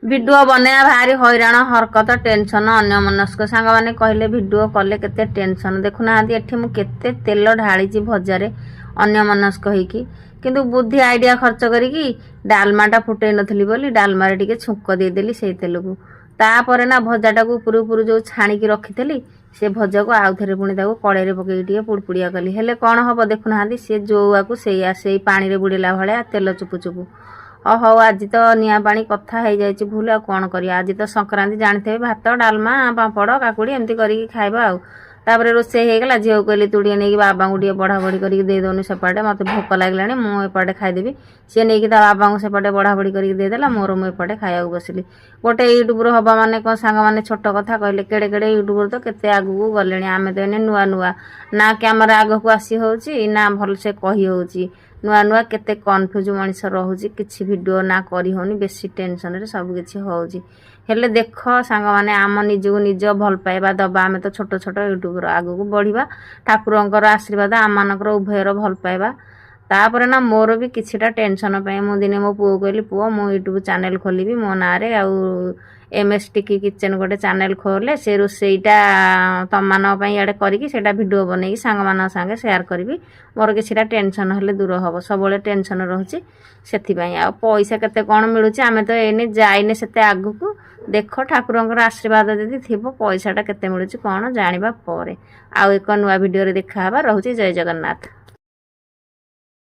Video बनया भारी हैरान हरकत टेंशन अन्यमनस्क सांग मैंने कहले भिडियो कले केते टेंशन देखुना एठी मु केते तेल ढाली भजारे अन्यमनस्क होइकी किंतु बुद्धि आइडिया खर्च करी डालमाटा फुटई नथली बोली डालमा रे टिके छुंक देदेली से तेल को तापर ना भजाटा को उपुर उपुर जो छाणिकी रखिथली से भजा को आउ थे पुणी कड़े पकई टे पुड़पुड़िया कली हेले कौन हम देखुना सी जोआ को से पानी रे बुड़ेला भाया तेल चुपु चुपु हौ आज तो निया पानी कथा हो जाए भूल आ कौन कर आज तो संक्रांति जानते भात डालमा पापड़ काकुड़ी एमती करके खाइबा आउ तापर रोसे होगला झील को कहली तू नहीं बाबा को बढ़ा बढ़ी करके देदेनु सेपटे मत भोक लगे मुझे खाईदेवी सी नहीं बाबा को सेपटे बढ़ा बढ़ी करके देदेला मोर मुझे खाया बसिली गोटे यूट्यूबर हवा माने कौन सांग मैंने छोट कथा कहले केड़े केड़े यूट्यूबर तो केते आगू गले आम तो एने नुआ नुआ ना कैमेरा आग को आसी होची ना भलसे कही होची नुआ नुआ केते कन्फ्यूज मनीष रोचे किसी भिडियो ना करी होनी बेसी टेंशन रे सब किसी होची हेले देख सांग माने आम निजको निज भल पाइबा दबा आम तो छोट छोट यूट्यूबर आगू बढ़िया ठाकुरंकर आशीर्वाद आम मानकर उभयर भल पाइबा तापर ना मोर भी किछिटा टेंशन पाई मु दिने मो पुओ कहली पुओ मु यूट्यूब चैनल खोलिबी मो ना रे आउ MS टिकी किचन गोटे चैनल खोले से रोसईटा तम मान इे करके भिडियो बन सांग मान संगे शेयर करी मोर किछिटा टेंशन हेले दूर हम सब टेंशन रोचे से पैसा केते कौन मिलूँ आम तो एने जाइने से आगू को देख ठाकुरंकर आशीर्वाद यदि थी पैसाटा केते मिलूँ कौन जाना पर आउ एक नुआ भिडियो देखा रोचे जय जगन्नाथ।